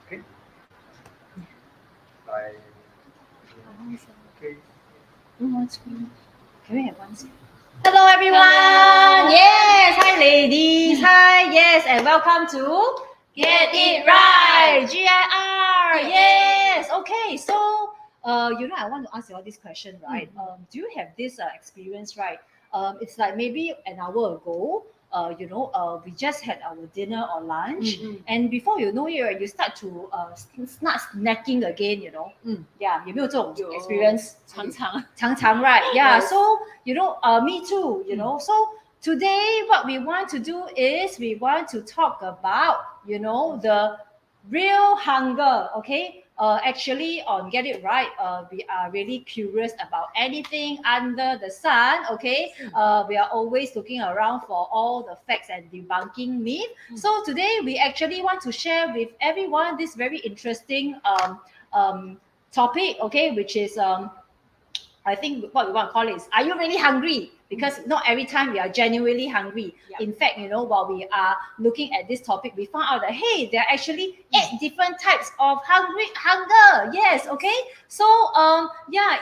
Okay. Like, okay. One screen. Can we have one screen? Hello everyone! Yes! Hi ladies! Hi! Yes! And welcome to Get It Right! GIR! Yes! Okay, so I want to ask you all this question, right? Do you have this experience, right? It's like maybe an hour ago, we just had our dinner or lunch, and before you know it, right, you start to start snacking again, Yeah, 有没有这种 experience? 常常 right? Yeah. Yes. So me too. So today what we want to do is we want to talk about the real hunger. Okay. Actually, on Get It Right, we are really curious about anything under the sun. Okay, we are always looking around for all the facts and debunking myth. So today we actually want to share with everyone this very interesting topic. Okay, which is I think what we want to call it is, are you really hungry? Because not every time we are genuinely hungry. Yeah. In fact, while we are looking at this topic, we found out that, hey, there are actually 8 different types of hunger. Yes, okay? So,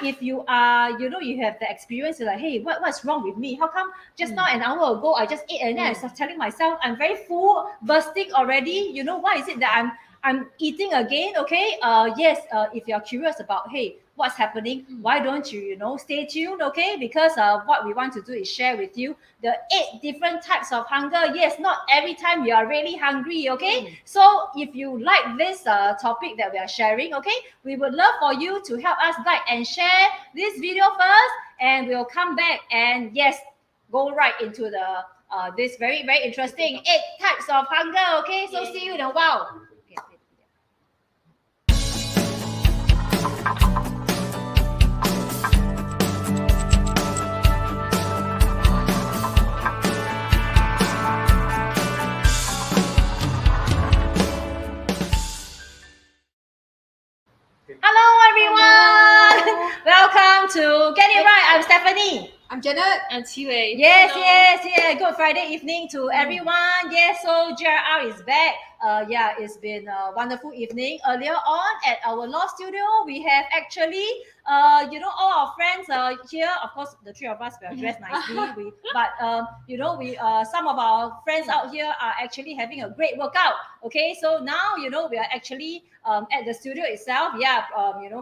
if you are, you have the experience, you're like, hey, what's wrong with me? How come just now, an hour ago, I just ate and then I was telling myself, I'm very full, bursting already. Why is it that I'm eating again? Okay. Yes. If you're curious about, hey, what's happening, why don't you stay tuned? Okay, because what we want to do is share with you the 8 different types of hunger. Yes, not every time you are really hungry. Okay, so if you like this topic that we are sharing, okay, we would love for you to help us like and share this video first, and we'll come back and yes, go right into the this very very interesting 8 types of hunger. Okay, so see you in a while. Hello everyone! Welcome to Get It Right. I'm Stephanie. I'm Janet. And Qi-Wei. Yes. Good Friday evening to everyone. Yes, so GRR is back. It's been a wonderful evening. Earlier on at our law studio, we have actually, all our friends here. Of course, the 3 of us were dressed nicely. Some of our friends out here are actually having a great workout. Okay, so now we are actually at the studio itself.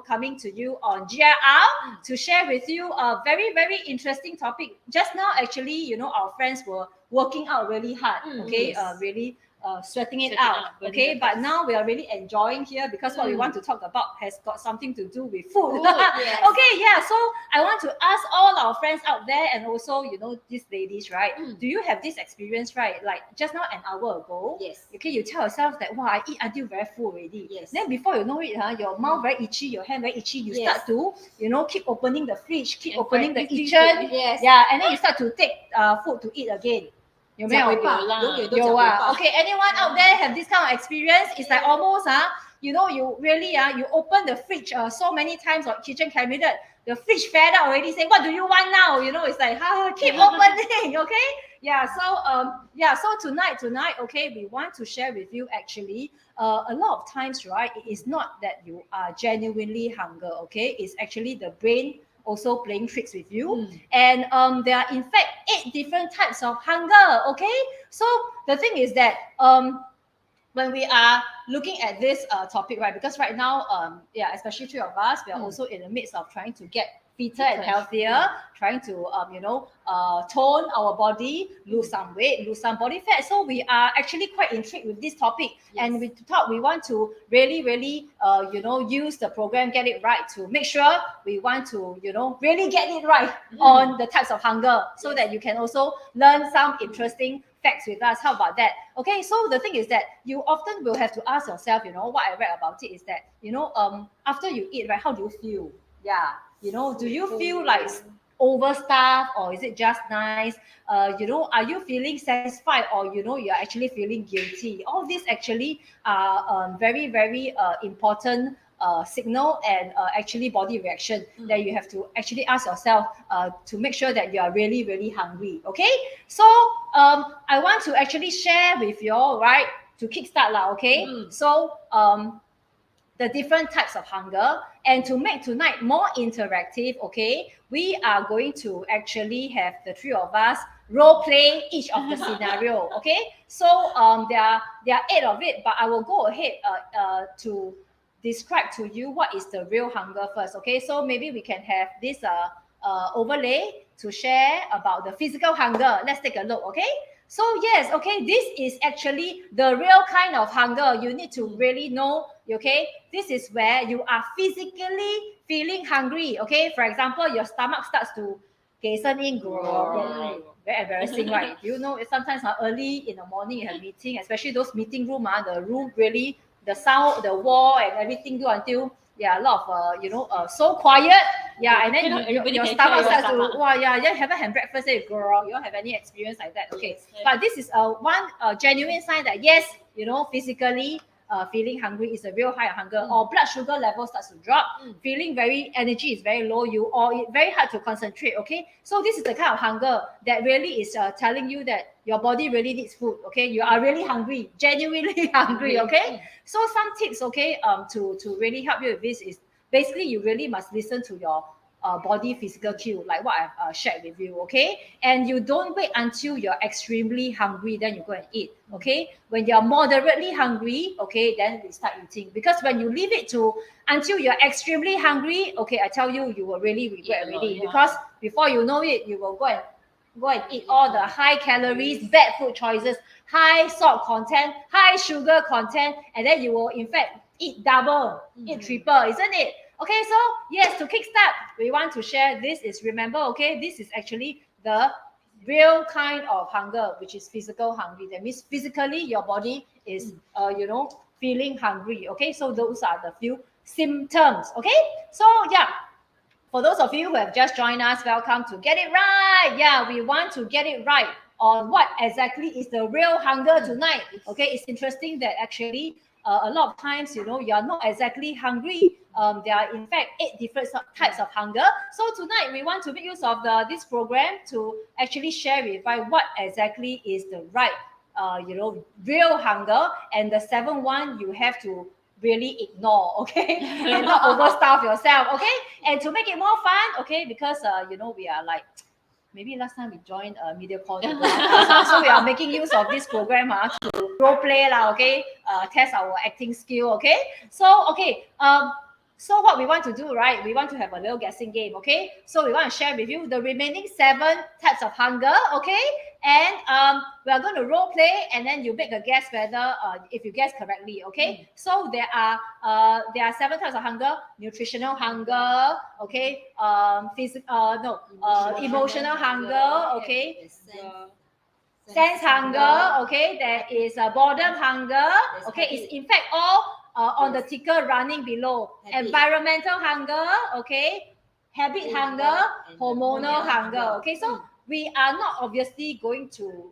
Coming to you on GRR to share with you a very very interesting topic. Just now, actually, our friends were working out really hard. Okay, Yes. Really sweating it out. Okay, but now we are really enjoying here because what we want to talk about has got something to do with food. Yes. Okay, yeah. So I want to ask all our friends out there, and also these ladies, right? Do you have this experience, right? Like just now, an hour ago. Yes. Okay, you tell yourself that, wow, I eat until very full already. Yes. Then before you know it, your mouth very itchy, your hand very itchy. You Yes. start to, keep opening the fridge, keep And opening the practicing kitchen. food. Yes. Yeah, and then you start to take food to eat again. 有没有？讲回爸，有啦。永远都有讲回爸。 Okay, anyone out there have this kind of experience? It's like almost you really you open the fridge so many times or kitchen cabinet, the fridge fed up already, saying, what do you want now? It's like keep opening. Okay, so tonight, okay, we want to share with you actually a lot of times, right, it is not that you are genuinely hunger. Okay, it's actually the brain also playing tricks with you. And there are in fact 8 different types of hunger. Okay, so the thing is that when we are looking at this topic, right, because right now especially 3 of us, we are also in the midst of trying to get fitter and healthier, trying to tone our body, lose some weight, lose some body fat. So we are actually quite intrigued with this topic. And we thought we want to really use the program Get It Right to make sure we want to really get it right on the types of hunger, so that you can also learn some interesting facts with us. How about that? Okay, so the thing is that you often will have to ask yourself, what I read about it is that after you eat, right, how do you feel? Do you feel like overstuffed, or is it just nice? Are you feeling satisfied, or you are actually feeling guilty? All these actually are very very important signal and actually body reaction that you have to actually ask yourself to make sure that you are really really hungry. Okay, so I want to actually share with you all, right, to kickstart lah. Okay, so the different types of hunger. And to make tonight more interactive, okay, we are going to actually have the three of us role play each of the scenario, okay? So there are 8 of it, but I will go ahead to describe to you what is the real hunger first, okay? So maybe we can have this overlay to share about the physical hunger. Let's take a look, okay? So yes, okay, this is actually the real kind of hunger. You need to really know, okay? This is where you are physically feeling hungry, okay? For example, your stomach starts to very embarrassing, right? You know, sometimes early in the morning you have meeting, especially those meeting room, the room really, the sound, the wall and everything do until a lot of so quiet, and then your stomach starts to you haven't had breakfast, say girl, you don't have any experience like that, okay? But this is one genuine sign that yes, physically feeling hungry is a real high hunger, or blood sugar level starts to drop, feeling energy is very low, or very hard to concentrate, okay? So this is the kind of hunger that really is telling you that your body really needs food, okay? You are really hungry, genuinely hungry, okay? So some tips, okay, to really help you with this is basically you really must listen to your body physical cue, like what I've shared with you, okay? And you don't wait until you're extremely hungry, then you go and eat, okay? When you're moderately hungry, okay, then we start eating. Because when you leave it to until you're extremely hungry, okay, I tell you, you will really regret already. Because before you know it, you will go and eat all the high calories, bad food choices, high salt content, high sugar content, and then you will in fact eat double, eat triple, isn't it? Okay, so yes, to kickstart, we want to share this is, remember, okay, this is actually the real kind of hunger, which is physical hungry. That means physically your body is, feeling hungry. Okay, so those are the few symptoms. Okay, so yeah, for those of you who have just joined us, welcome to Get It Right. Yeah, we want to get it right on what exactly is the real hunger tonight. Okay, it's interesting that actually a lot of times, you are not exactly hungry. There are in fact 8 different types of hunger. So tonight we want to make use of this program to actually share with you what exactly is the right, real hunger, and the 7th one you have to really ignore, okay, and not overstuff yourself, okay. And to make it more fun, okay, because we are like, maybe last time we joined a media call so we are making use of this program to role play okay, test our acting skill, okay. So okay, so what we want to do, right? We want to have a little guessing game, okay? So we want to share with you the remaining 7 types of hunger, okay? And we are going to role play, and then you make a guess whether if you guess correctly, okay? So there are 7 types of hunger: nutritional hunger, okay? Emotional hunger, okay? Sense hunger, okay? There is a boredom hunger, okay? It's in fact all on the ticker running below. Environmental hunger, okay? Habit hunger, hormonal hunger, okay? So we are not obviously going to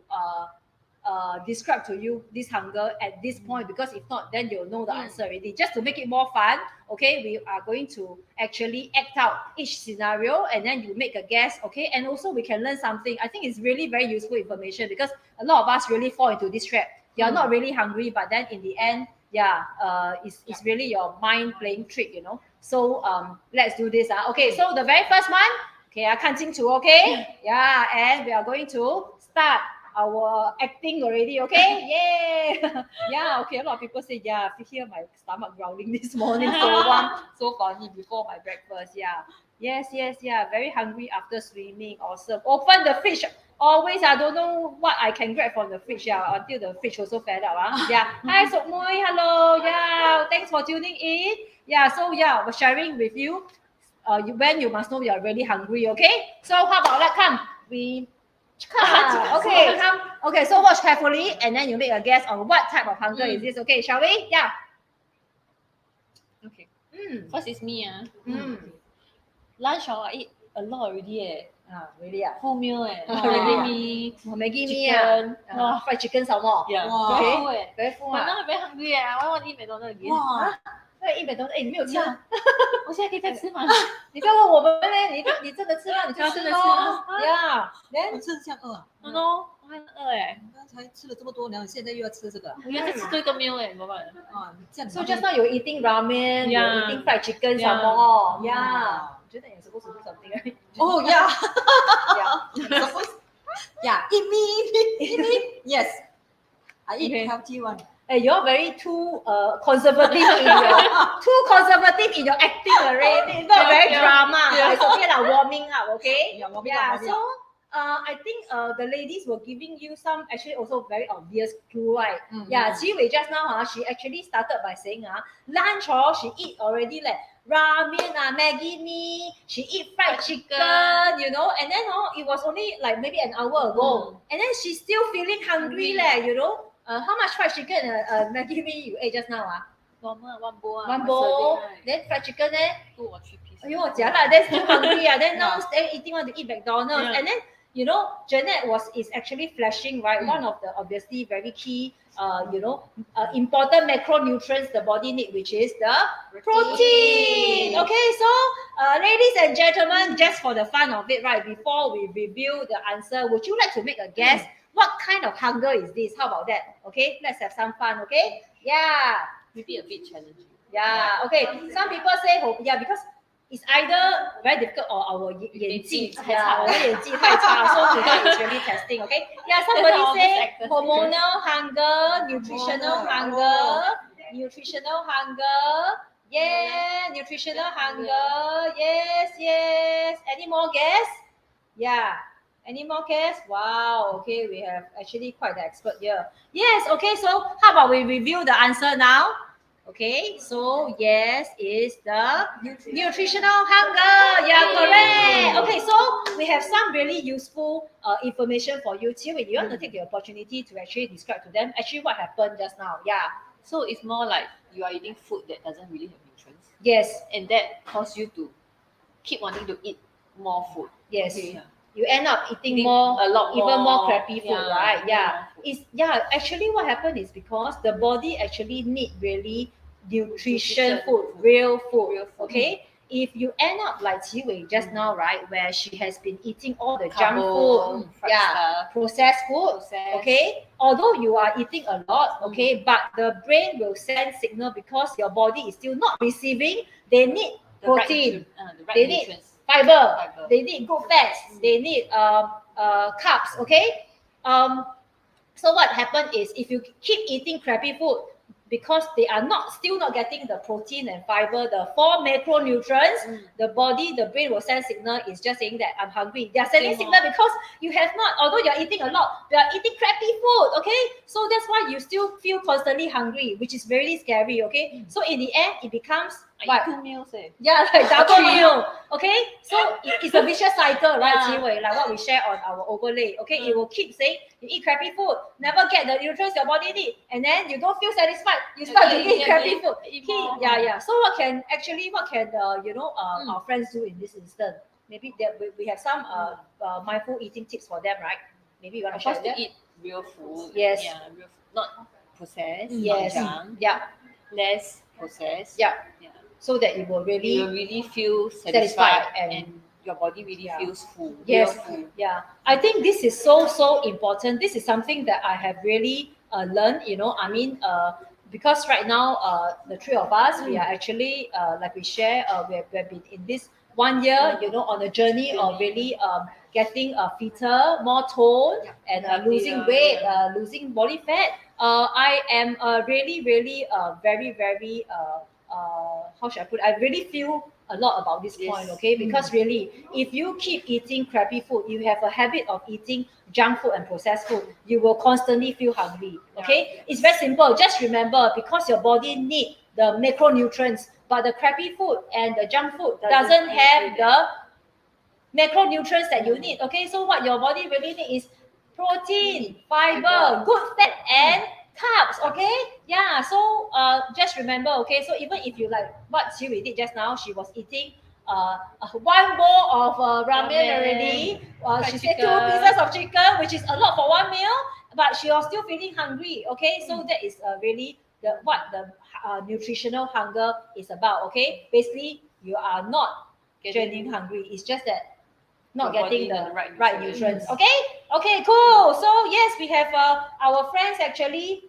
describe to you this hunger at this point, because if not, then you'll know the answer already. Just to make it more fun, okay, we are going to actually act out each scenario, and then you make a guess, okay. And also we can learn something. I think it's really very useful information, because a lot of us really fall into this trap. You're not really hungry, but then in the end, it's really your mind playing trick, So let's do this. Okay, so the very first one, okay, 看清楚, okay? Yeah, and we are going to start our acting already, okay? Yay! Yeah, okay. A lot of people say, yeah, I hear my stomach growling this morning. So funny before my breakfast. Yeah. Yes, yeah. Very hungry after swimming. Awesome. Open the fridge. Always, I don't know what I can grab from the fridge. Yeah, until the fridge also fed up. Yeah. Hi, Sok Mui. Hello. Yeah. Thanks for tuning in. Yeah. So yeah, we're sharing with you. When you must know you're really hungry. Okay. So how about that? Come. Okay, come. Okay, so watch carefully, and then you make a guess on what type of hunger is this. Okay, shall we? Yeah. Okay. First is me. Lunch I eat a lot already. Really? Full meal. Really? Maggie chicken. Fried chicken some more. Yeah. Okay. Very full. But now I'm very hungry. I want to eat McDonald's again. 100你没有吃啊？我现在可以再吃吗？你不要问我们呢，你真的吃吗？你就吃咯。Yeah，我真的像饿啊。No，会很饿哎，刚才吃了这么多，然后现在又要吃这个，我要再吃多一个 meal 哎，怎么办？啊，这样 So just now you're eating ramen, Yeah. you're eating fried chicken Yeah. some more. Oh. Yeah. 我觉得 you're supposed to do something, right? Oh yeah, Yeah. yeah, eat me. Yes, I eat Okay. healthy one. Hey, you're very too conservative in your acting already. Not very Yeah. drama. Yeah. But it's okay lah, warming up, okay? Yeah, warming Yeah. up, warming So up. I think the ladies were giving you some actually also very obvious clue, right? Mhm. Yeah, Qi Wei just now she actually started by saying lunch she eat already like ramen Maggie mee, she eat fried chicken, you know, and then it was only like maybe an hour ago, and then she's still feeling hungry you know. How much fried chicken Maggie mee you ate just now Normal one bowl. One bowl, serving, right? then fried chicken 2 or 3 pieces. !aiyo! jialat, then still hungry then now Yeah. still eating want to eat McDonald's, Yeah. and then you know Jeanette is actually flashing right one of the obviously very key important macronutrients the body need, which is the protein. Okay, so ladies and gentlemen, just for the fun of it, right, before we reveal the answer, would you like to make a guess what kind of hunger is this? How about that? Okay, let's have some fun. Okay, yeah. Maybe a bit challenging. Yeah, okay. Some people say, because it's either very difficult or our 演技太差，我们演技太差 so today is really testing, okay? Yeah, somebody That's how say all these actors hormonal hunger, nutritional hunger. Yeah, nutritional hunger. Yes. Any more guess? Yeah. Any more guess? Wow, okay, we have actually quite the expert here. Yes, okay, so how about we review the answer now? Okay, so yes is the nutritional hunger. Yeah, correct. Okay, so we have some really useful information for you. Qi Wei, you want to take the opportunity to actually describe to them actually what happened just now? Yeah. So it's more like you are eating food that doesn't really have nutrients, Yes. and that causes you to keep wanting to eat more food. Yes. Okay. You end up eating Eating more, a lot even more more, crappy food, yeah, right? Yeah. more food. It's actually what happened is because the body actually need really nutrition food, real food. Okay. If you end up like Qi Wei just now, right, where she has been eating all the junk food, fried stuff, processed food, okay, although you are eating a lot, okay, but the brain will send signal because your body is still not receiving. They need protein, the right they need nutrients. fiber, Fiber. they need good fats, they need carbs, okay. So what happened is if you keep eating crappy food because they are still not getting the protein and fiber, the 4 macronutrients, the body, the brain will send signal is just saying that I'm hungry. They are sending signal because you have not, although you're eating a lot, you are eating crappy food, okay? So that's why you still feel constantly hungry, which is very scary, okay? So in the end, it becomes I eat 2 meals. yeah, like double meal. Okay, so it's a vicious cycle, right, Yeah. Qi Wei? Like what we share on our overlay. Okay, it will keep saying you eat crappy food, never get the nutrients your body need, and then you don't feel satisfied. You start to eat crappy food. Yeah. So what can our friends do in this instance? Maybe that we have some mindful eating tips for them, right? Maybe you want to Of share course, with to them? eat real food. Yes. Yeah, real food. Not processed, Yes. not junk, Yeah. less processed. Yeah. Yeah. So that you will You really will really feel satisfied satisfied, and- and your body really feels full. Yes, real full. yeah. I think this is so important. This is something that I have really learned. Because right now, the 3 of us, we are actually like we share. We've been in this 1 year, on a journey of really getting fitter, more toned, and losing weight, losing body fat. I am really, really very, very. How should I put it? I really feel a lot about this point, okay? Because really, if you keep eating crappy food, you have a habit of eating junk food and processed food, you will constantly feel hungry, okay? It's very simple. Just remember, because your body need the macronutrients, but the crappy food and the junk food doesn't have the macronutrients that you need, okay? So what your body really need is protein, fiber, good fat, and carbs, okay? Yeah, so just remember, okay? So even if you like what Qi Wei did just now, she was eating 1 bowl of ramen already. She said 2 pieces of chicken, which is a lot for 1 meal, but she was still feeling hungry, okay? So that is really what the nutritional hunger is about, okay? Basically, you are not genuinely hungry. It's just that not Your getting body the the right right nutrients. nutrients. Okay, cool. So yes, we have our friends actually.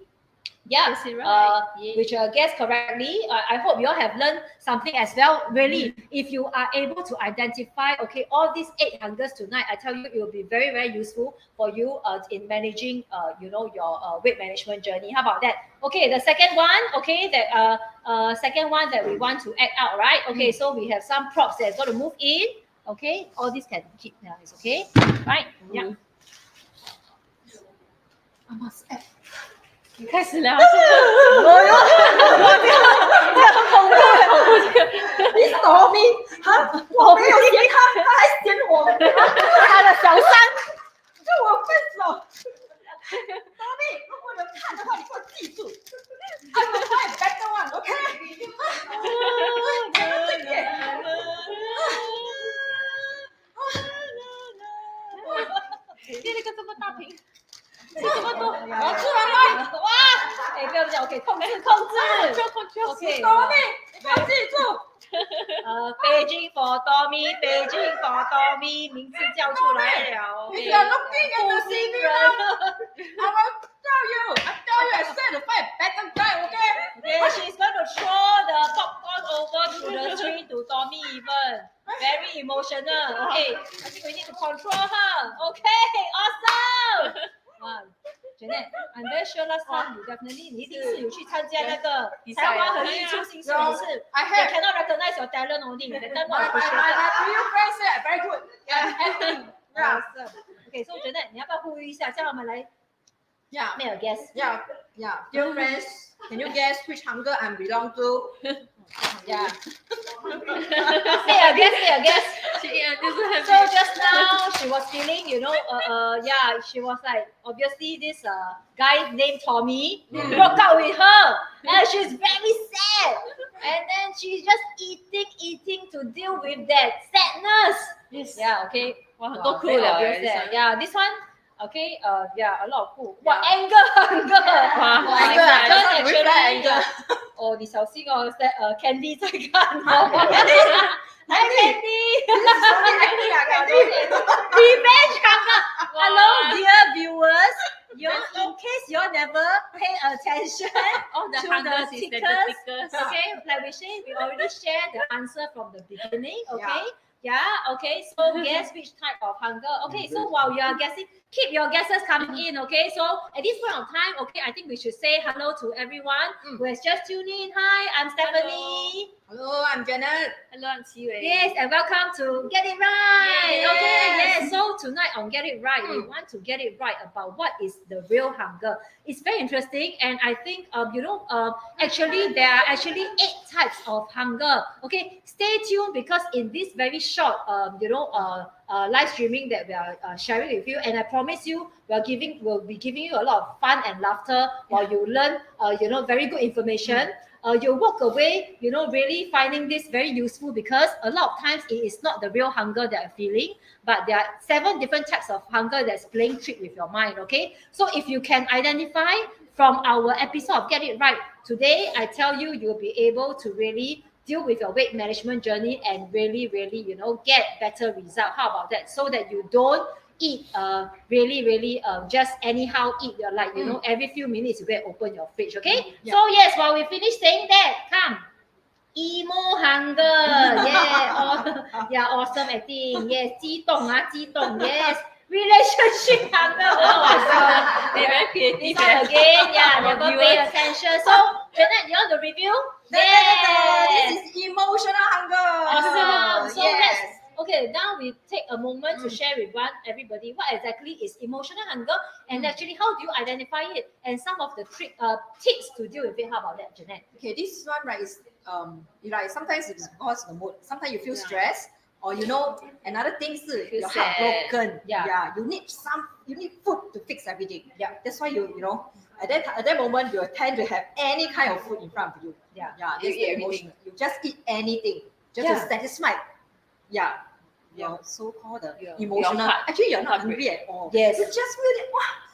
Yeah, Guess it right. Yay. which guessed correctly. I hope you all have learned something as well. Really, if you are able to identify, okay, all these 8 hungers tonight, I tell you, it will be very, very useful for you in managing, your weight management journey. How about that? Okay, the second one, okay, second one that we want to act out, right? Okay, so we have some props that's going to move in. Okay, all this can keep now. It's okay, right? Yeah. I must add. 你开始了，你躲咪哈，我没有嫌他，他还嫌我，他的小三，就我分手。躲咪，如果有看的话，你给我记住，I will find better one，OK？ 贴了个这么大瓶，我吃完了，哇，哎，不要这样 ，OK， 控制 ，OK， 躲咪，你给我记住。Beijing for Tommy，Beijing for Tommy， 名字叫出来了 If you are looking at the TV now, I will tell you. I tell you, I said to find a better guy, okay? Okay, she's going to throw the popcorn over to the screen to Tommy even. Very emotional. Okay, I think we need to control her. Okay, awesome. Wow. Jeanette, I'm very sure last time you definitely 你一定是有去参加那个才华和艺术新试不是 I They have. cannot recognize your talent only. They cannot My appreciate real friend said very good. Yeah, acting. Yeah, Awesome. Okay, so Jeanette, 你要不要呼吁一下，叫他们来 yeah, make a guess? yeah, yeah. Dear friends, can you guess which hunger I belong to? Yeah. Say a guess, say a guess. 就是很 So just now she was feeling, yeah, she was like, obviously this guy named Tommy broke out with her and she's very sad. And then she's just eating to deal with that sadness. Yes. Yeah, okay. 哇，很多 Very clue 了 obvious there. 哎 Yeah, this one, okay, yeah, a lot of clue. What Yeah. anger? 哇 Anger, Anger, just actually, reflect anger. 哦，你小心哦，Candy 在看哦。Hi Candy. This is only acting, Candy. Revenge hunger. Hello, dear viewers. In case you never pay attention All the to hungers the is the tickers, tickers. okay, like we say, we already shared the answer from the beginning, okay? Yeah, okay, so guess which type of hunger. Okay, so while you are guessing, keep your guesses coming in, okay? So at this point of time, okay, I think we should say hello to everyone who has just tuned in. Hi, I'm Stephanie. Hello, I'm Janet. Hello, I'm Qiwei. Yes, and welcome to Get It Right. Yes. Okay, yes. So tonight on Get It Right, we want to get it right about what is the real hunger. It's very interesting, and I think actually there are actually 8 types of hunger. Okay, stay tuned because in this very short live streaming that we are sharing with you, and I promise you we'll be giving you a lot of fun and laughter while you learn very good information. You walk away, really finding this very useful because a lot of times it is not the real hunger that I'm feeling, but there are 7 different types of hunger that's playing trick with your mind, okay? So if you can identify from our episode of Get It Right today, I tell you, you'll be able to really deal with your weight management journey and really, get better result. How about that? So that you don't eat really just anyhow eat every few minutes you go and open your fridge, okay? Yeah. So yes, while we finish saying that, come emo hunger, yeah, awesome acting, yes, 激动 yes, relationship hunger, oh my god, They're very creative. this one again, yeah, never pay attention. So Janet, you want to review? This is emotional hunger. Awesome. So yes. Okay, now we take a moment to share with everybody what exactly is emotional hunger and actually how do you identify it and some of the tips to deal with it. How about that, Jeanette? Okay, this one right is like sometimes it's because of the mood. Sometimes you feel stressed, or another thing is Feel your sad. heartbroken. Yeah. You need food to fix everything. Yeah, that's why you at that moment you tend to have any kind of food in front of you. Yeah. That's You the eat emotion. You just eat anything just to satisfy. Yeah. Your so-called Your emotional. heart. Actually, you're not Hungry. hungry at all. Yes. You just feel that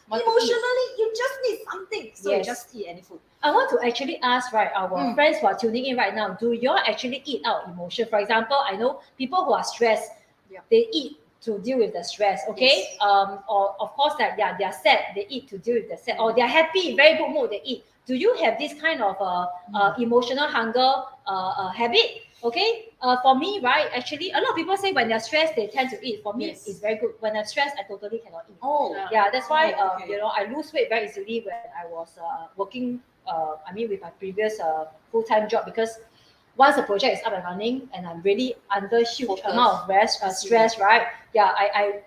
Want to emotionally you just need something. So Yes. you just eat any food. I want to actually ask, right, our friends who are tuning in right now, do you all actually eat out emotion? For example, I know people who are stressed, Yeah. they eat to deal with the stress, okay? Or of course that they're sad, they eat to deal with the sad, or they're happy, very good mood, they eat. Do you have this kind of emotional hunger habit? Okay, for me, right, actually, a lot of people say when they're stressed, they tend to eat. For me, it's very good. When I'm stressed, I totally cannot eat. Oh. Yeah, that's why, okay. you know, I lose weight very easily when I was working, with my previous full-time job, because once the project is up and running and I'm really under huge Focus. amount of stress, right? Yeah,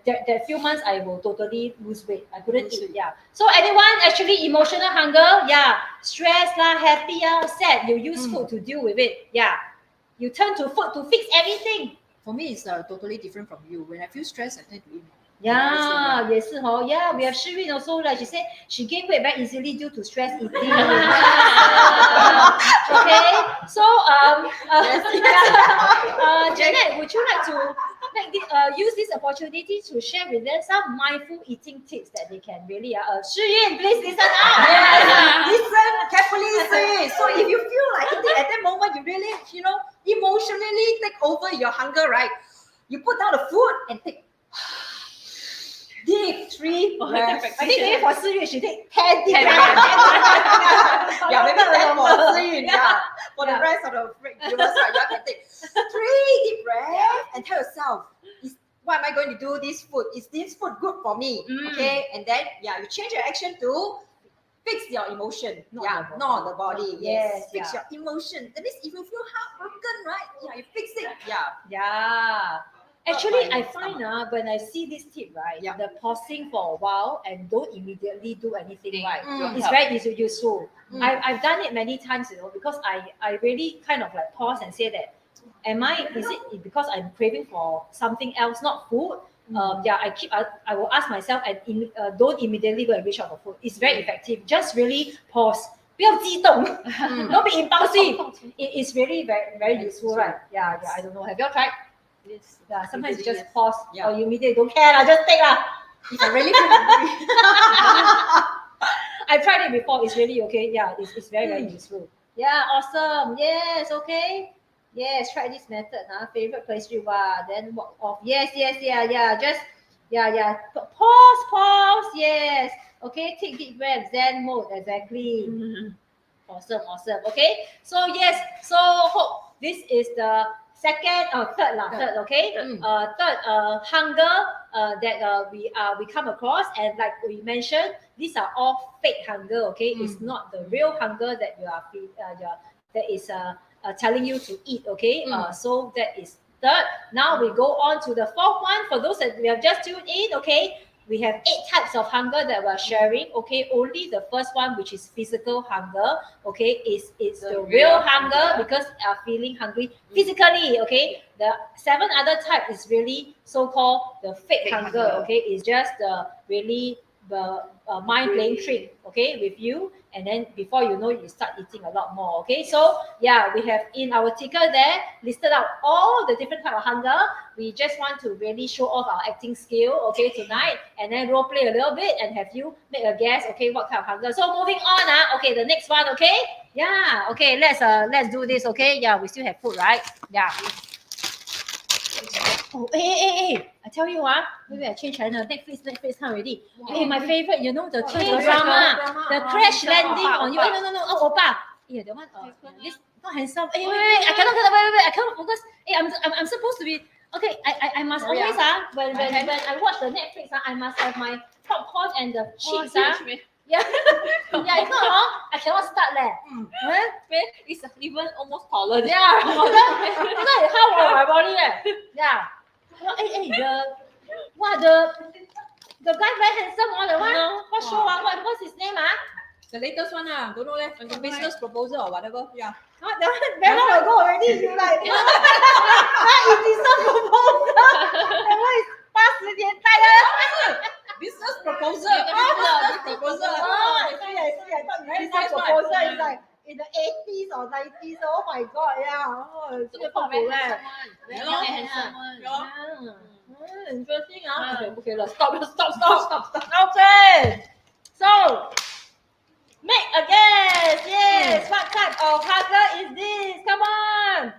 that few months I will totally lose weight. I couldn't eat. Yeah. So anyone actually emotional hunger? Yeah, stress lah, happy lah, sad. You use food to deal with it. Yeah, you turn to food to fix everything. For me, it's totally different from you. When I feel stressed, I tend to eat more. Yeah, yes, yeah, we have Shirin also. Like she said, she gained weight very easily due to stress eating. Okay, so Janet, would you like to use this opportunity to share with them some mindful eating tips that they can really? Shirin, please listen up. Yes, listen carefully, say. So if you feel like eating at that moment, you really, emotionally take over your hunger, right? You put down the food and take deep 3 breaths. I think maybe for Shirin, she take 10 deep Yeah, maybe 10 for Shirin. Yeah. For the rest of the viewers, right, you can take 3 deep breaths and tell yourself, what am I going to do this food? Is this food good for me? Okay, and then you change your action to fix your emotion, not the body. Yes, fix your emotion. That means if you feel heartbroken, right? Yeah, you fix it. Yeah. Actually, I find when I see this tip, right, the pausing for a while and don't immediately do anything, right, it's very useful. I've done it many times, because I really kind of like pause and say that, is it because I'm craving for something else, not food? I will ask myself and don't immediately go and reach out for food. It's very effective. Just really pause. 不要激动 Don't be impulsive. It is really very, very useful, right? Yeah, I don't know. Have you all tried? Yes. Yeah, sometimes you just pause or you immediately don't care, just take lah. If I really feel hungry. I tried it before, it's really okay. Yeah, it's very, very useful. Yeah, awesome. Yes, okay. Yes, try this method. Favorite pastry, then walk off. Yes, just pause. Yes. Okay, take deep breath, Zen mode, exactly. Awesome. Okay, so yes, so hope this is the third, okay? Third hunger that we come across, and like we mentioned, these are all fake hunger, okay? It's not the real hunger that you are that is telling you to eat, okay? So that is third. Now we go on to the fourth one. For those that we have just tuned in, okay? We have 8 types of hunger that we're sharing. Okay, only the first one, which is physical hunger, okay, it's the real hunger because feeling hungry physically. Okay, the 7 other type is really so-called the fake hunger. Okay, it's just the really the mind playing trick, okay, with you, and then before you know, you start eating a lot more. Okay, so yeah, we have in our ticker there listed out all the different type of hunger. We just want to really show off our acting skill, okay, tonight, and then role play a little bit and have you make a guess, okay, what kind of hunger. So moving on, okay, the next one, okay, yeah, okay, let's do this, okay, yeah, we still have food, right? Yeah. Oh, hey, I tell you, maybe I change channel. Netflix time already. Wow. Hey, my favorite, you know, the K-drama, the crash landing on you. No, oh, Oppa. Yeah, the one, this not handsome. Hey, wait, I cannot focus. Hey, I'm supposed to be, okay, I must always, when I watch the Netflix, I must have my popcorn and the chips, Yeah, if not, I cannot start It's even almost taller. Yeah, how on my body, Yeah. Hey, the guy very handsome, the one. What show? What's his name? The latest one, don't know, business proposal or whatever. Yeah. That one very long ago already. You like, that is business proposal. That one is 80年代的。 Business proposal. Business proposal. I see. I thought business proposal is like in the 80s or 90s. Oh my god, yeah. Oh, it's super popular. Very handsome one. Interesting, Okay, let's stop. Okay. So, make a guess. Yes. What type of hunger is this? Come on.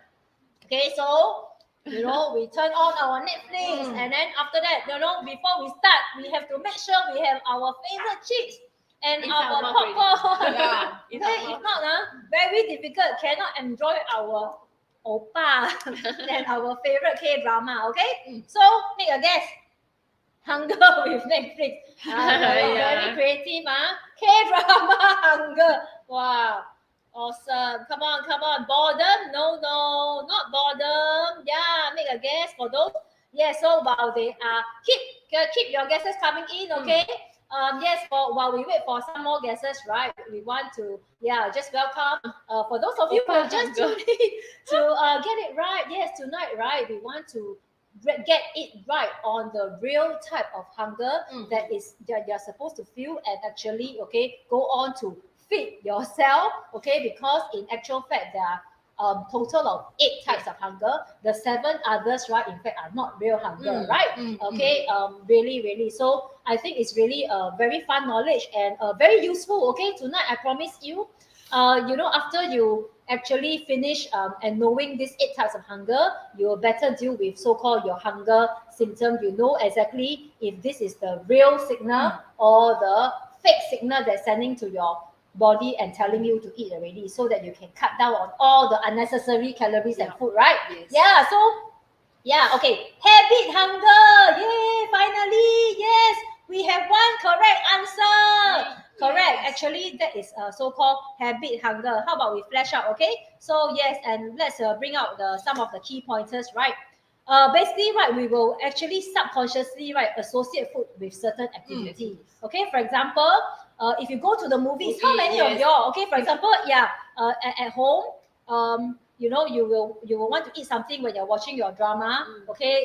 Okay, so We turn on our Netflix, and then after that, before we start, we have to make sure we have our favorite chips and our popcorn. Yeah. If not, very difficult. Cannot enjoy our oppa and our favorite K-drama. Okay, so make a guess. Hunger with Netflix. Very creative, K-drama hunger. Wow. Awesome. Come on. Boredom? No, not boredom. Yeah, make a guess for those. Yeah, so while they are keep your guesses coming in, okay? Yes, while we wait for some more guesses, right? We want to just welcome for those of you who have just tuned in to get it right. Yes, tonight, right? We want to get it right on the real type of hunger that you're supposed to feel and actually go on to feed yourself, because in actual fact there are total of 8 types of hunger. The 7 others, right, in fact are not real hunger, right? Really, so I think it's really a very fun knowledge and very useful. Tonight I promise you, after you actually finish and knowing these 8 types of hunger, you will better deal with so-called your hunger symptom. You know exactly if this is the real signal or the fake signal that's sending to your body and telling you to eat already, so that you can cut down on all the unnecessary calories and food, right? Yes. Habit hunger. Yay, finally, yes, we have one correct answer. Correct. Actually, that is so-called habit hunger. How about we flash out? So yes, and let's bring out some of the key pointers, right? Basically, right, we will actually subconsciously, right, associate food with certain activity. For example, if you go to the movies, how many of y'all? For example, at home, you will want to eat something when you're watching your drama.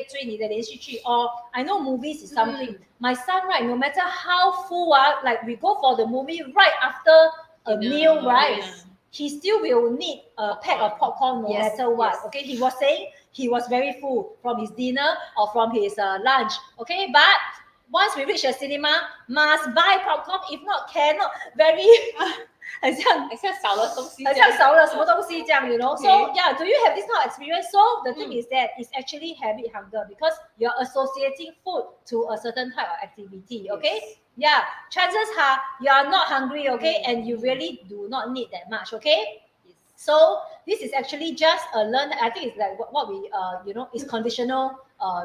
追你的连续剧, or I know movies is something. My son, right, no matter how full, like we go for the movie right after a meal, right? He still will need a pack of popcorn no matter what. He was saying he was very full from his dinner or from his lunch. But once we reach the cinema, must buy popcorn. If not, cannot. Very 很像少了什么东西这样, So do you have this kind of experience? So the thing is that it's actually habit hunger, because you're associating food to a certain type of activity. Chances are you are not hungry, and you really do not need that much. So this is actually just a learned. I think it's like what we is conditional.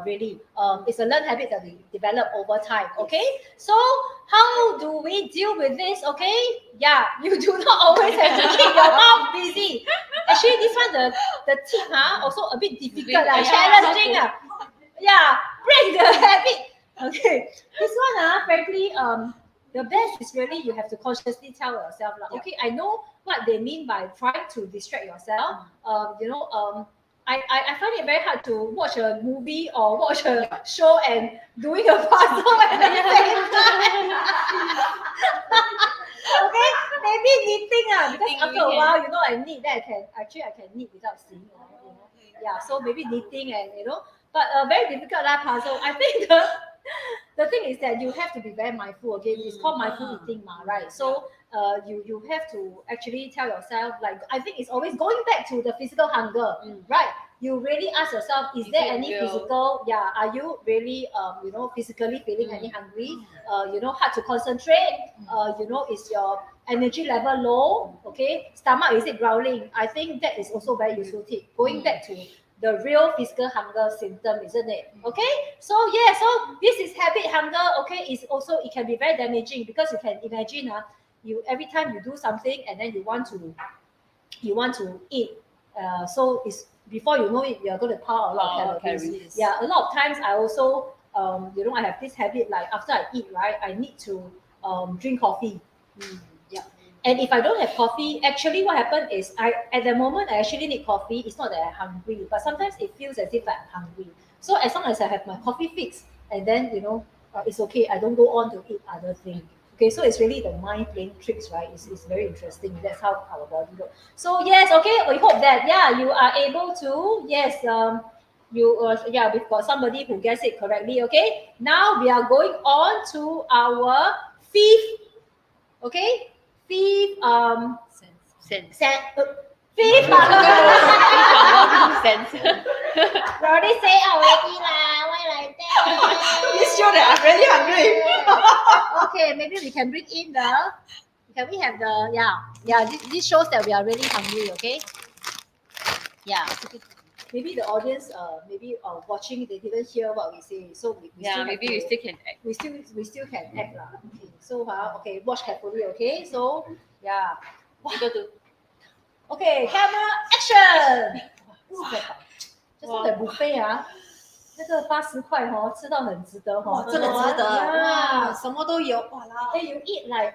Really, it's a learned habit that we develop over time. So how do we deal with this? You do not always have to keep your mouth busy. Actually, this one the tip also a bit difficult, challenging. Break the habit. This one frankly the best is really you have to consciously tell yourself I know what they mean by trying to distract yourself. I find it very hard to watch a movie or watch a show and doing a puzzle at the same time. Maybe knitting because after a while, I knit that I can knit without seeing. So maybe knitting and but a very difficult puzzle. I think the thing is that you have to be very mindful. It's called mindful eating, right? So you have to actually tell yourself, like, I think it's always going back to the physical hunger, right? You really ask yourself, is there any physical, are you really physically feeling any hungry? Hard to concentrate, is your energy level low? Stomach, is it growling? I think that is also very useful tip, going back to the real physical hunger symptom, isn't it? So this is habit hunger. It can be very damaging, because you can imagine you every time you do something and then you want to eat, so it's before you know it, you're going to pile a lot of calories. A lot of times I also I have this habit, like after I eat, right, I need to drink coffee. And if I don't have coffee, actually what happened is at the moment I actually need coffee. It's not that I'm hungry, but sometimes it feels as if I'm hungry. So as long as I have my coffee fix, and then it's okay. I don't go on to eat other things. So it's really the mind playing tricks, right? It's very interesting. That's how our body works. So yes, we hope that you are able to we've got somebody who gets it correctly. Now we are going on to our fifth. Fifth Fifth More hunger. sense. We already say already lah. Why like that? This show that I'm really hungry. Okay, maybe we can bring in the. Can we have the this shows that we are really hungry. Okay. Yeah. Maybe the audience watching they didn't hear what we say, so we Yeah, still maybe have we to, still can act. we still can act lah. Okay, so okay, watch carefully. Okay, so yeah. We go to Okay, camera action. 就是哇 the buffet 啊，那个80块哦，吃到很值得哦，真的值得哇！什么都有，哇啦！ Hey, you eat like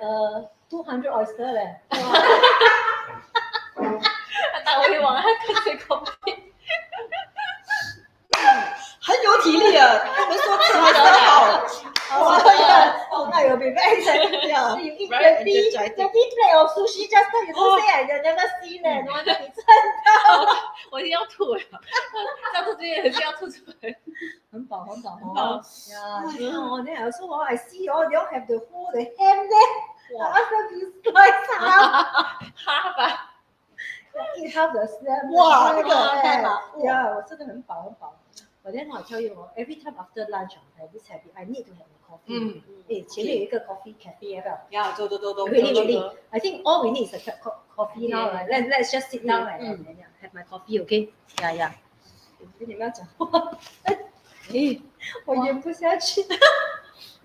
200 oyster 嘞。打回网，看水口碑。很有体力啊！他们说吃完真好。Oh, now you'll be very excited. Yeah. You eat Very 20 energetic. plate of sushi just now. You don't say I never seen 嘞，no wonder 你撑到。我已经要吐了，上次这边也是要吐出来。很饱很饱很饱哦。Yeah, oh, then also I see they all have the whole the ham there. I ask them to slice half. 哈吧， Eat half the ham. 哇那个 ham 啊 Yeah, 我真的很饱很饱。But then I tell you, every time after lunch, I have this habit. I need to have a coffee. 前面有一个 coffee cafe 要不要？呀，走。 Really. I think all we need is a coffee now. Right? Let's just sit down and have my coffee, okay? Yeah. 跟你们要讲话，我演不下去。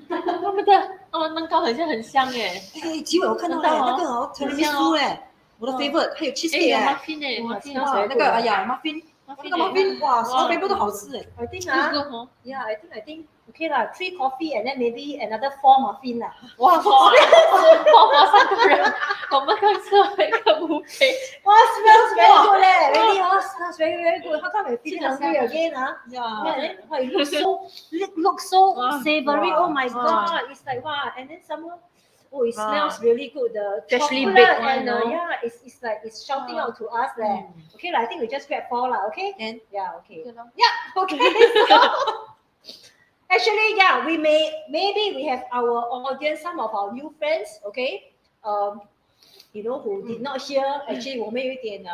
他们的蛋糕很像很香哎，哎，吉伟我看到了那个哦，tiramisu 嘞，我的 favorite，还有 cheesecake 有哎， muffin 哎哇，muffin 超那个哎呀 muffin，那个 muffin 哇，什么 favorite 都好吃哎。 I think Yeah. I think okay lah, 3 coffee and then maybe another 4 muffin lah. 哇，包3个人，我们刚吃了一个buffet。 Wow, smells very good leh. Really, smells very good. How come I feel hungry again? Yeah. Yeah, wow, it looks so savory. Wow. Oh my god, it's like wow, and then somehow, oh, it smells really good. The Freshly chocolate baked one, and no? yeah, it's like it's shouting out to us there. Okay, I think we just grab 4 lah. Okay. And Yeah. Okay. Okay, no? Yeah. Okay. So, actually, yeah, maybe we have our audience, some of our new friends. Okay. Who did not hear. Actually, 我们有一点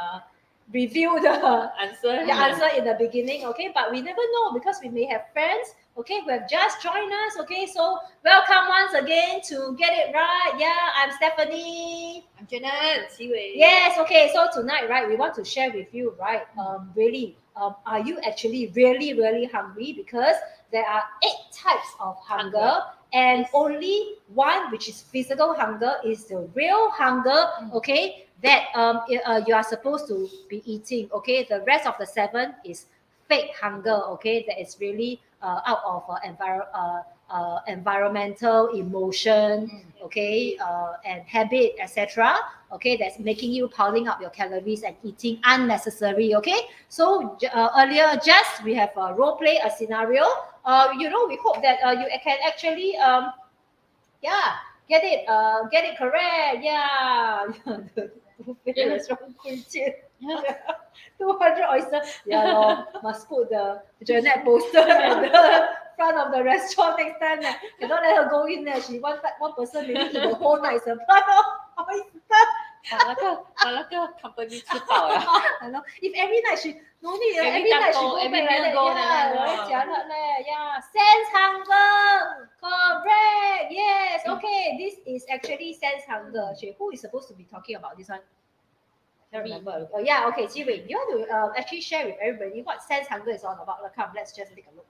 review the answer in the beginning, okay? But we never know because we may have friends, okay, who have just joined us, okay? So welcome once again to Get It Right. Yeah, I'm Stephanie. I'm Janet. Yes, okay. So tonight, right, we want to share with you, right? Really, are you actually really, really hungry? Because there are 8 types of hunger. And only one, which is physical hunger, is the real hunger, okay, that you are supposed to be eating, okay? The rest of the 7 is fake hunger, okay, that is really out of environmental emotion, okay, and habit, etc., okay, that's making you piling up your calories and eating unnecessary, okay? So earlier, just we have a role play, a scenario. We hope that you can actually, get it correct. Yeah. The restaurant 200 oyster. Yeah, Lord, must put the Janet poster at the front of the restaurant next time. Cannot let her go in there. She one person maybe eat the whole night supply of oyster. 把那个 company 吃饱了。 I know. If every night she no need, Every every night she time go go, every back meal like go that. there, Yeah, jialat leh. Yeah, sense hunger. Correct. Yes. Okay. This is actually sense hunger. Actually, who is supposed to be talking about this one? Can't remember. Oh yeah. Okay, Jiwei, you want to actually share with everybody what sense hunger is all about? Come, let's just take a look.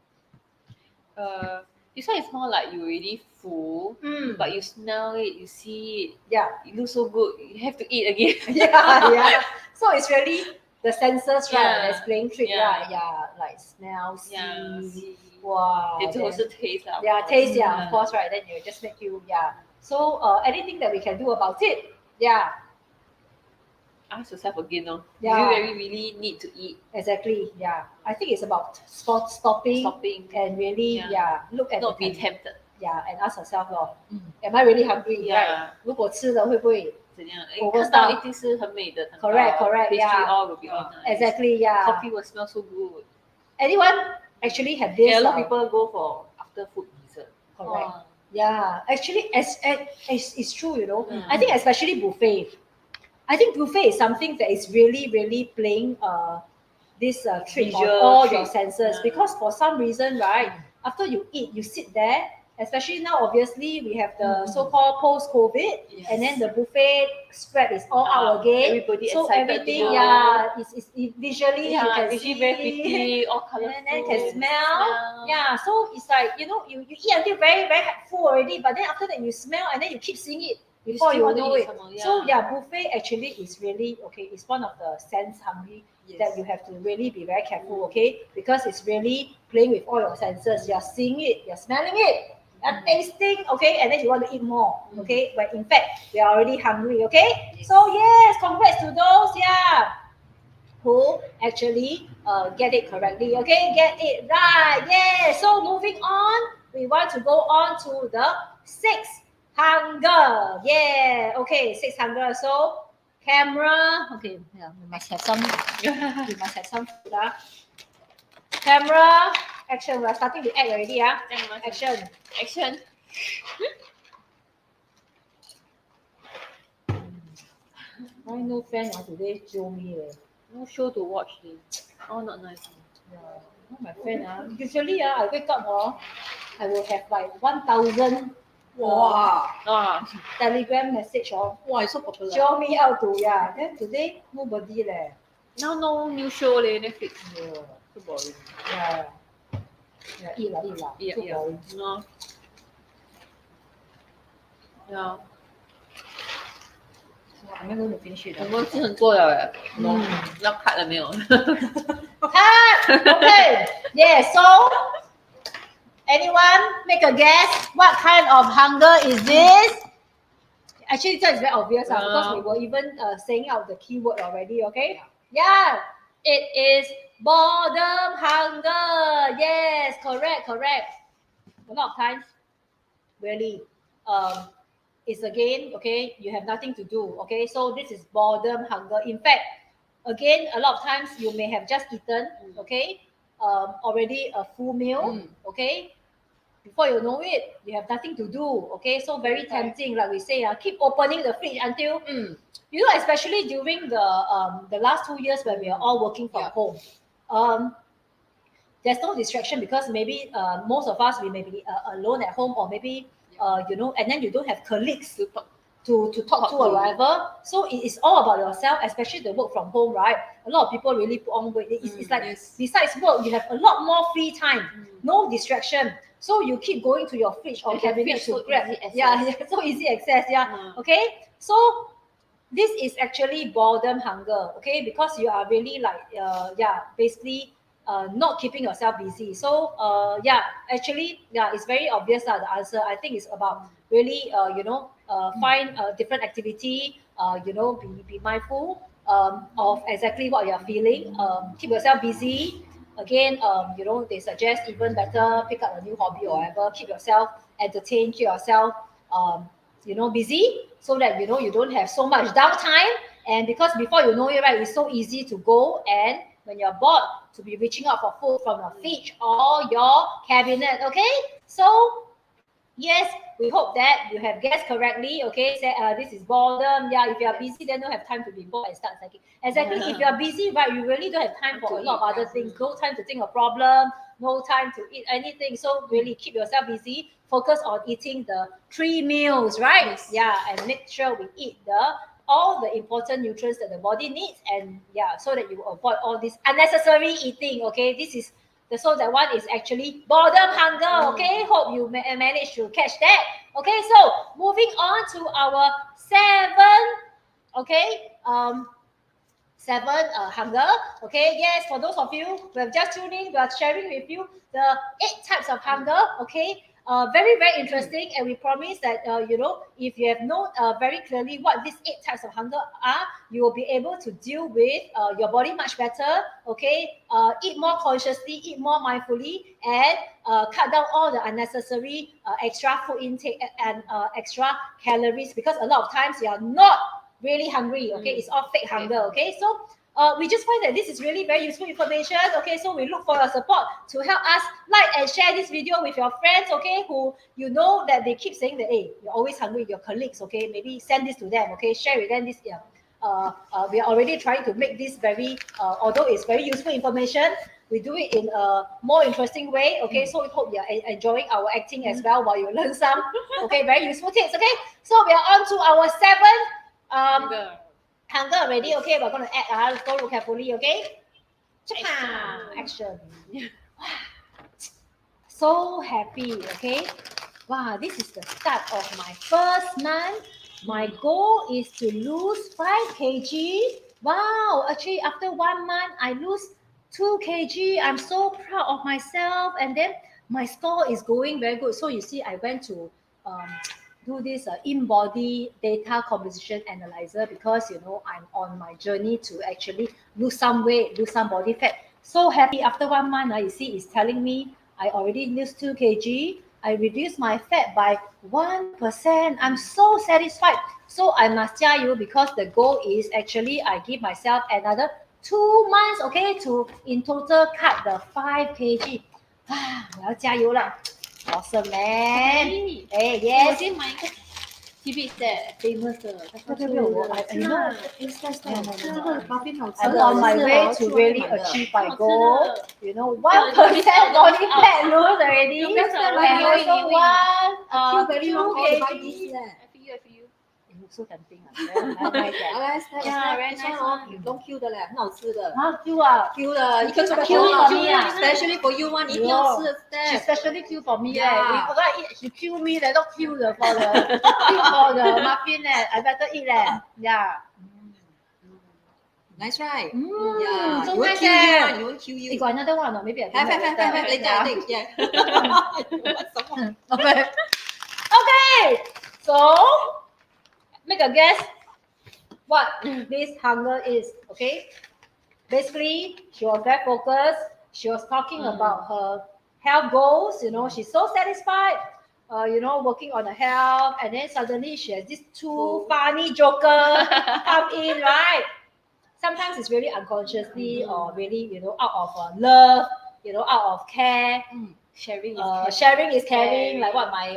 This one is more like you already full, but you smell it, you see it, Yeah. it looks so good, you have to eat again. Yeah. So it's really the senses, right? Yeah. That's playing trick, Yeah. right? Yeah, like smell, see. See. Wow. 最后是 taste 啦。 Yeah, taste, yeah, of course, right? Then you just make you, yeah. So anything that we can do about it? Yeah, Ask yourself again, no? Yeah. Do you really need to eat? exactly. Yeah, I think it's about stopping and really, Yeah. look at Not the be tempted. yeah, and ask yourself, am I really hungry? Right? Yeah. 如果吃了会不会怎样？ Overstuff 看到一定是很美的蛋糕 Correct, Pastry yeah. all will be all nice. exactly? Yeah. Coffee will smell so good. Anyone actually have this? Yeah, a lot of people go for after food dessert. Correct. Wow. Yeah, actually, as it's true, I think especially buffet. I think buffet is something that is really playing this trick on Visual all trick. your senses, Yeah. because for some reason, right, after you eat, you sit there, especially now, obviously, we have the so-called post-COVID, and then the buffet spread is all out again. Everybody So excited to everything, go. is visually, you can visually see, very pretty, all colorful. and then can smell. Yeah, so it's like, you eat until very full already, but then after that you smell, and then you keep seeing it before still you want to know eat it. some more, So buffet actually is really okay. It's one of the sense hungry that you have to really be very careful, okay? Because it's really playing with all your senses. You're seeing it, you're smelling it, you're tasting, okay, and then you want to eat more, okay? But in fact, we are already hungry, okay? So yes, congrats to those, who actually get it correctly, okay? Get it right, yeah. So moving on, we want to go on to the sixth hunger, yeah. Okay, sixth hunger. So camera, okay, yeah, we must have some. We must have some food, Camera, action. We are starting to act already, Action. Action. Why no fan today? Jio me. No show to watch. Oh, not nice. Yeah, not my friend. Usually, I wake up, I will have like 1,000 Telegram message. It's so popular. Show me out to, Then today, nobody. Now no new show Netflix. Yeah. So boring. Yeah. Eat lah. Too boring. No. Yeah. So I'm not going to finish it. 我们是很多了耶，要 cut 了没有？ Cut! Okay. Yeah, so anyone make a guess? What kind of hunger is this? Actually, this is very obvious because we were even saying out the keyword already, okay? Yeah, it is boredom hunger. Yes, correct. A lot of times, really, it's again, okay, you have nothing to do, okay? So this is boredom hunger. In fact, again, a lot of times you may have just eaten, okay, already a full meal, okay? Before you know it, you have nothing to do, okay? So very tempting, like we say, keep opening the fridge until, especially during the last 2 years when we are all working from home. There's no distraction because maybe most of us, we may be alone at home, or maybe, and then you don't have colleagues to talk to or whatever. So it is all about yourself, especially the work from home, right? A lot of people really put on weight. It's like, besides work, you have a lot more free time, no distraction. So you keep going to your fridge or cabinet to grab. So easy access. Okay. So this is actually boredom hunger, okay? Because you are really like, basically not keeping yourself busy. So actually, it's very obvious the answer. I think it's about really, find a different activity, be mindful of exactly what you're feeling. Keep yourself busy. Again, they suggest even better pick up a new hobby or whatever. Keep yourself entertained, keep yourself, busy, so that, you don't have so much downtime. And because before you know it, right, it's so easy to go and when you're bored to be reaching out for food from your fridge or your cabinet, okay? So yes, we hope that you have guessed correctly, okay? This is boredom. If you are busy, then don't have time to be bored and start thinking. Exactly, if you are busy, right, you really don't have time for a lot of other things. No time to think of problem, no time to eat anything. So really keep yourself busy. Focus on eating the 3 meals, right? And make sure we eat all the important nutrients that the body needs, and so that you avoid all this unnecessary eating, okay? So that one is actually boredom hunger, okay? Hope you manage to catch that. Okay, so moving on to our 7 hunger. Okay, yes, for those of you who have just tuned in, we are sharing with you the 8 types of hunger. Okay, very interesting, and we promise that if you have known very clearly what these 8 types of hunger are, you will be able to deal with your body much better. Okay, eat more consciously, eat more mindfully, and cut down all the unnecessary extra food intake and extra calories, because a lot of times you are not really hungry. Okay, it's all fake hunger. Okay, so we just find that this is really very useful information. Okay, so we look for your support to help us like and share this video with your friends, okay, who that they keep saying that, hey, you're always hungry, your colleagues, okay, maybe send this to them, okay, share with them this we are already trying to make this very, although it's very useful information, we do it in a more interesting way. Okay, so we hope you're enjoying our acting as well while you learn some. Okay, very useful tips. Okay, so we are on to our seventh hunger already. Okay, we're going to add. Go look carefully. Okay, action. So happy. Okay, wow, this is the start of my first month. My goal is to lose 5 kg. Wow, actually after 1 month I lose 2 kg. I'm so proud of myself, and then my score is going very good. So you see, I went to do this in-body data composition analyzer because I'm on my journey to actually lose some weight, lose some body fat. So happy after 1 month. You see, it's telling me I already lost 2 kg. I reduced my fat by 1%. I'm so satisfied. So I must tell you, because the goal is actually I give myself another 2 months, okay, to in total cut the 5 kg. 我要加油了 Awesome, man. Hey, yes. 我先买一个 TV set famous 的，不我 you know, 这个毛病好吃 I'm 的 on my way to really achieve my goal. You know, 1% body fat lose already. And also 1, 2 kg. I feel you. It looks so tempting. Very nice. Yeah, very nice one. 你用 Q 的嘞，很好吃的。啊 Q 啊 Q 的一个 Q for me 啊 ，especially for you one，你一定要吃的 She step。 especially Q for me. Yeah. We forgot eat. She Q me. Not Q for the muffin. I better eat. Yeah. Nice right? Yeah. You So won't nice. kill you one, you won't kill You you. got another one or maybe I Have later I think. Yeah. Okay. Okay. So make a guess what this hunger is. Okay. Basically, she was very focused. She was talking about her health goals. She's so satisfied. Working on her health, and then suddenly she has these two funny jokers come in, right? Sometimes it's really unconsciously or really, out of love, out of care. Sharing is caring, like what my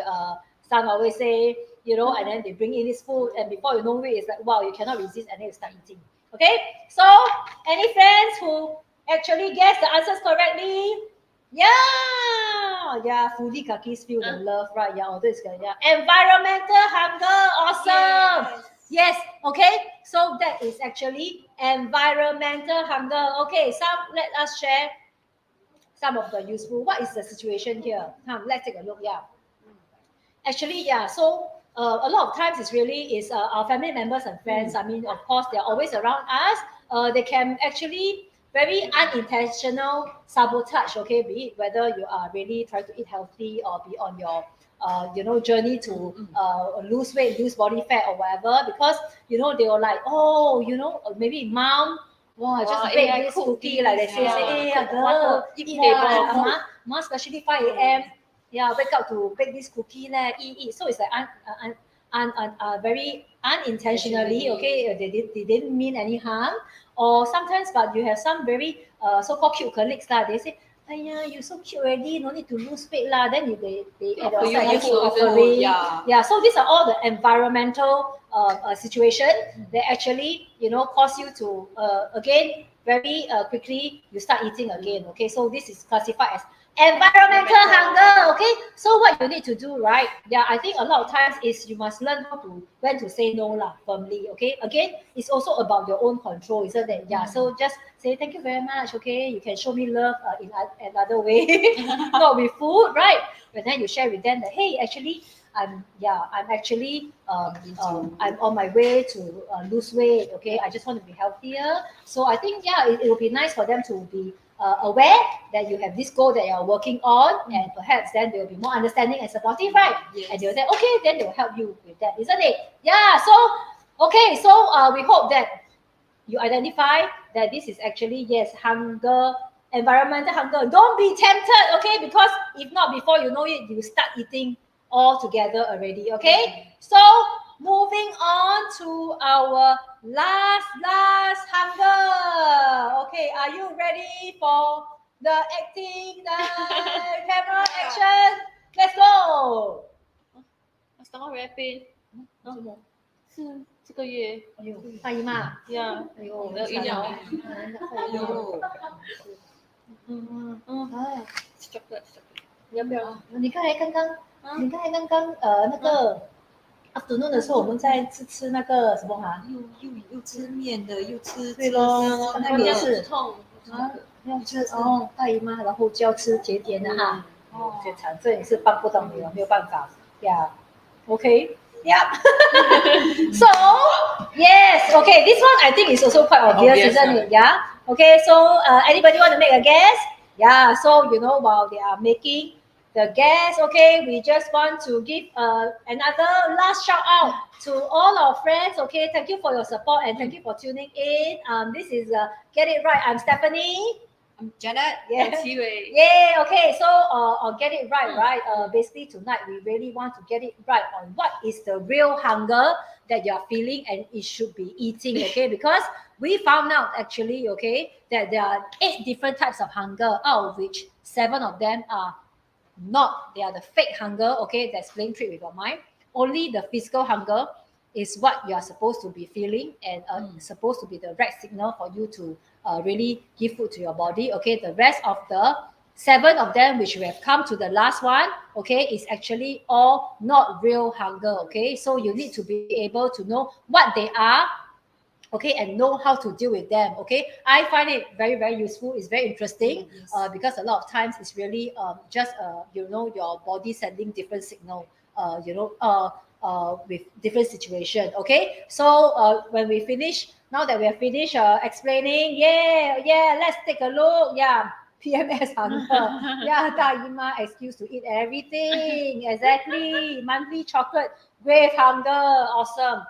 son always say, and then they bring in this food, and before you know it, it's like, wow, you cannot resist, and then you start eating. Okay, so any friends who actually guess the answers correctly? Yeah, foodie cookies feel the love, right? Yeah, although it's good. Yeah, environmental hunger, awesome. Yes, okay. So that is actually environmental hunger. Okay, let us share some of the useful. What is the situation here? Let's take a look. Yeah. Actually, yeah. So a lot of times it's really our family members and friends. I mean, of course, they're always around us. They can actually very unintentional sabotage. Okay, be it whether you are really trying to eat healthy or be on your journey to lose weight, lose body fat or whatever, because they were like, maybe mom, wow, just bake this cookie, like they say, hey, girl, eat ma, especially 5 a.m. Yeah, wake up to bake this cookie, eat. So it's like very unintentionally, okay, they didn't mean any harm. Or sometimes, but you have some very so-called cute colleagues, they say, you so cute already, no need to lose weight lah. Then they at the side keep offering. Yeah. So these are all the environmental situation that actually cause you to again very quickly you start eating again. Okay, so this is classified as environmental hunger. Okay, so what you need to do, right? Yeah, I think a lot of times is you must learn when to say no lah firmly. Okay, again, it's also about your own control, isn't it? Yeah, so just say thank you very much. Okay, you can show me love in another way, not with food, right? But then you share with them that, hey, actually I'm actually I'm on my way to lose weight. Okay, I just want to be healthier. So I think it will be nice for them to be aware that you have this goal that you're working on, and perhaps then they will be more understanding and supportive, right? Yes. And they'll say, okay, then they will help you with that, isn't it? Yeah. So okay, so we hope that you identify that this is actually hunger, environmental hunger. Don't be tempted, okay? Because if not, before you know it, you start eating all together already. Okay. So moving on to our last hunger. Okay, are you ready for the acting, the camera action? Let's go. My stomach very pain. 是这个月哎呦，大姨妈，呀，哎呦，没有酝酿哎呦，啊， chocolate，你要不要？你刚才刚刚那个 afternoon 的时候，我们在吃那个什么哈？又吃面的，又吃对咯吃刚刚也是痛啊，要吃哦，大姨妈，然后就要吃甜甜的哈。哦，这惨，这也是帮不到你了，没有办法呀。Okay, yeah. So yes, okay. This one I think is also quite obvious, Obvious, isn't it? Yeah. Okay. So anybody want to make a guess? Yeah. So while they are making the guess, okay, we just want to give another last shout out to all our friends. Okay, thank you for your support and thank you for tuning in. This is Get It Right. I'm Stephanie. I'm Janet. Yeah. 齐伟 Yeah, okay. So get it right, right? Basically tonight we really want to get it right on what is the real hunger that you're feeling and it should be eating, okay? Because we found out actually, okay, that there are 8 different types of hunger, out of which 7 of them are not, they are the fake hunger, okay? That's playing trick with your mind. Only the physical hunger is what you are supposed to be feeling and supposed to be the right signal for you to really give food to your body. Okay, the rest of the 7 of them, which we have come to the last one, okay, is actually all not real hunger. Okay, so you need to be able to know what they are, okay, and know how to deal with them. Okay, I find it very, very useful. It's very interesting because a lot of times it's really just your body sending different signal with different situation. Okay, so when we finish, now that we have finished explaining, let's take a look. PMS hunger. Daima excuse to eat everything. Exactly. Monthly chocolate grave hunger. Awesome.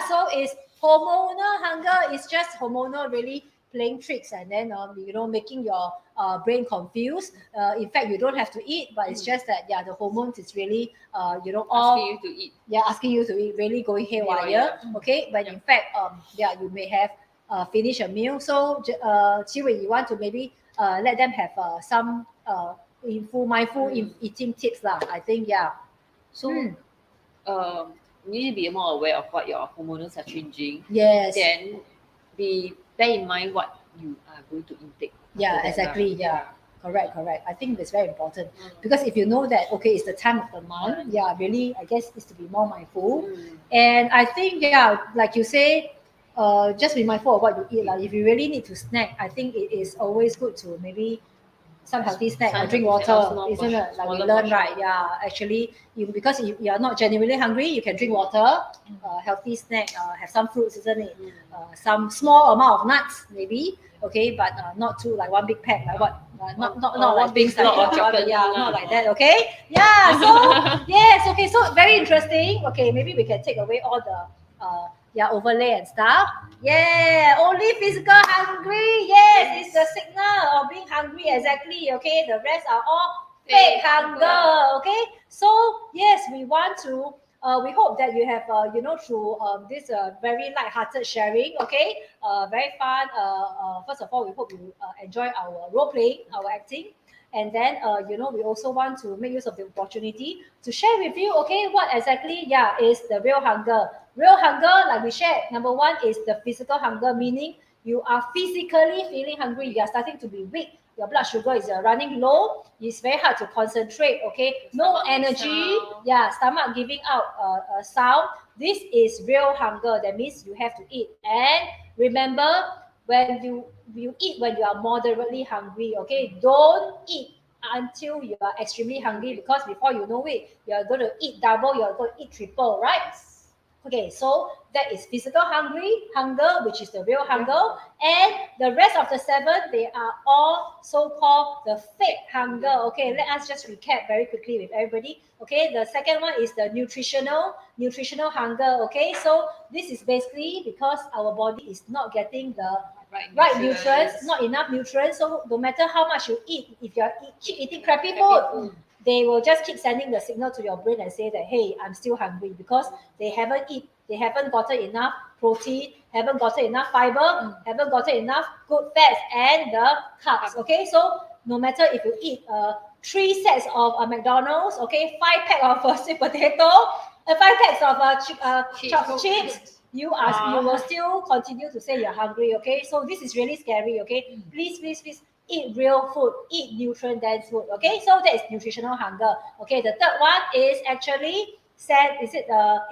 So it's hormonal hunger. It's just hormonal really playing tricks and then making your brain confused. In fact, you don't have to eat, but it's just that the hormones is really all asking you to eat. asking you to eat, really going haywire. Okay, but in fact, you may have finished a meal. So, Chiwi, you want to maybe let them have some mindful eating tips lah. I think So, you need to be more aware of what your hormones are changing. Yes. Then bear in mind what you are going to intake. Exactly. Correct. I think that's very important because if you know that it's the time of the month, really, I guess it's to be more mindful. And I think like you say, just be mindful of what you eat. If you really need to snack, I think it is always good to maybe some healthy snack or drink water, isn't it? Like we learn, right? Actually, because you are not genuinely hungry, you can drink water, healthy snack, have some fruits, isn't it? Some small amount of nuts, maybe. Okay, but not too like one big pack, like what? Not one big block of chocolate. Not like that. Okay. So yes. Okay. So very interesting. Okay, maybe we can take away all the overlay and stuff. Only physical hungry. Yes, it's the signal of being hungry. Exactly. Okay, the rest are all fake hunger. Okay, so yes, we want to. We hope that you have, through this very light-hearted sharing, okay, very fun. First of all, we hope you enjoy our role playing, our acting. And then, we also want to make use of the opportunity to share with you, okay, what exactly, is the real hunger. Real hunger, like we shared, number 1 is the physical hunger, meaning you are physically feeling hungry. You are starting to be weak. Your blood sugar is running low. It's very hard to concentrate, okay? No energy. Stomach giving out a sound. This is real hunger. That means you have to eat. And remember, when you eat when you are moderately hungry, okay? Don't eat until you are extremely hungry because before you know it, you're going to eat double, you're going to eat triple, right? Okay, so that is physical hunger, which is the real hunger. And the rest of the 7, they are all so-called the fake hunger. Okay, let us just recap very quickly with everybody. Okay, the second one is the nutritional hunger. Okay, so this is basically because our body is not getting the right nutrients, not enough nutrients. So no matter how much you eat, if you keep eating crappy food, they will just keep sending the signal to your brain and say that, hey, I'm still hungry because they haven't gotten enough protein, haven't gotten enough fiber, haven't gotten enough good fats and the carbs. Okay, so no matter if you eat 3 sets of McDonald's, okay, 5 pack of sweet potato, packs of chips, you will still continue to say you're hungry, okay? So this is really scary, okay? Please eat real food, eat nutrient-dense food, okay? So that is nutritional hunger, okay? The third one is actually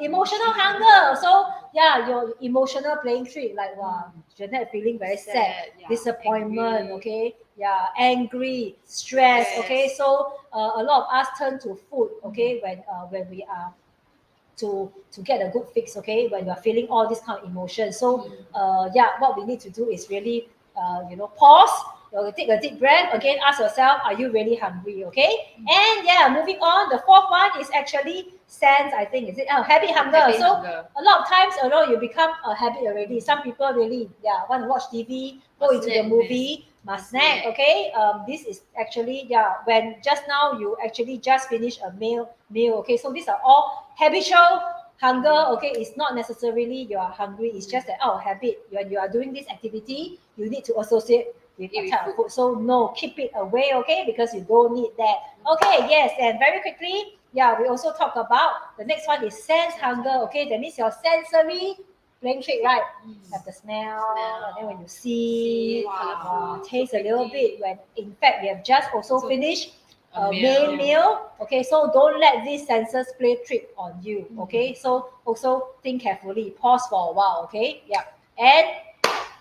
emotional hunger. So yeah, your emotional playing trick, like wow, Jeanette feeling very sad, disappointment, angry. Okay? Yeah, angry, stress, okay? So a lot of us turn to food, okay, when we are to get a good fix, okay, when you are feeling all these kind of emotions. So what we need to do is really pause, take a deep breath, again ask yourself, are you really hungry, okay? And yeah, moving on, the fourth one is actually sense, I think, is it habit hunger. A lot of times you become a habit already. Some people really want to watch TV, go into the movie, must snack, okay? This is actually when just now you actually just finished a meal, okay? So these are all habitual hunger, okay? It's not necessarily you are hungry, it's just that habit. When you are doing this activity, you need to associate with a type of food. So no, keep it away, okay? Because you don't need that. Okay, yes, and very quickly, we also talk about the next one is sense hunger, okay? That means your sensory playing trick, right? Have the smell, and then when you see, taste a little bit. When in fact you have just also finished a main meal, okay? So don't let these senses play trick on you, okay? So also think carefully, pause for a while, okay? Yeah, and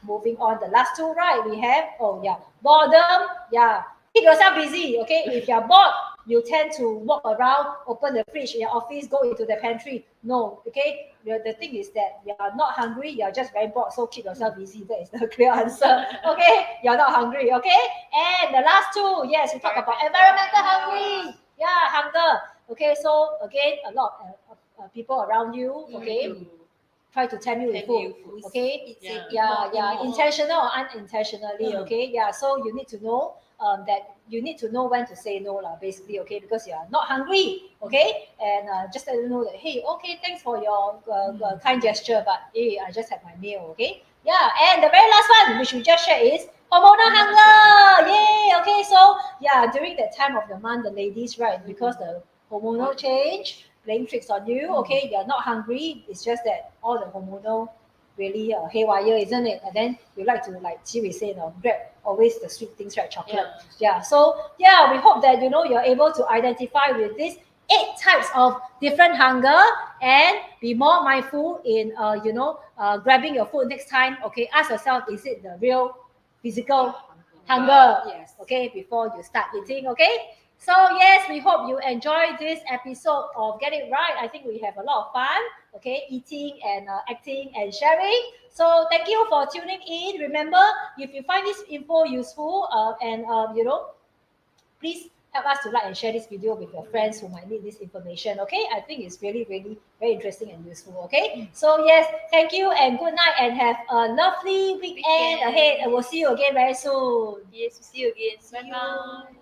moving on, the last two, right? We have boredom. Keep yourself busy, okay? If you're bored, you tend to walk around, open the fridge in your office, go into the pantry. No, okay? The thing is that you're not hungry, you're just very bored, so keep yourself busy. That is the clear answer, okay? You're not hungry, okay? And the last two, yes, we talk about environmental hungry. Hunger. Okay, so again, a lot of people around you, okay? Try to tempt you with food, okay? Intentional or unintentionally, okay? So you need to know that you need to know when to say no, basically, okay? Because you are not hungry, okay? And just let them know that, hey, okay, thanks for your kind gesture, but hey, I just had my meal, okay? And the very last one, which we just shared, is hormonal hunger. Yay! Okay, so during that time of the month, the ladies, right, because the hormonal change playing tricks on you, okay, you're not hungry, it's just that all the hormonal really haywire, isn't it? And then you like to, like Chi say, grab always the sweet things, right? Chocolate. So we hope that you're able to identify with these 8 types of different hunger and be more mindful in grabbing your food next time. Okay, ask yourself, is it the real physical hunger? Okay, before you start eating. Okay. So yes, we hope you enjoyed this episode of Get It Right. I think we have a lot of fun, okay, eating and acting and sharing. So thank you for tuning in. Remember, if you find this info useful please help us to like and share this video with your friends who might need this information, okay? I think it's really, really very interesting and useful, okay? So yes, thank you and good night and have a lovely weekend ahead. And we'll see you again very soon. Yes, we'll see you again. Bye-bye.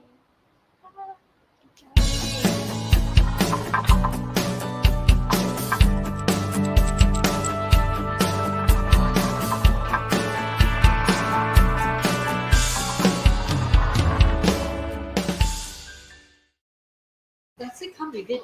Does it come with it?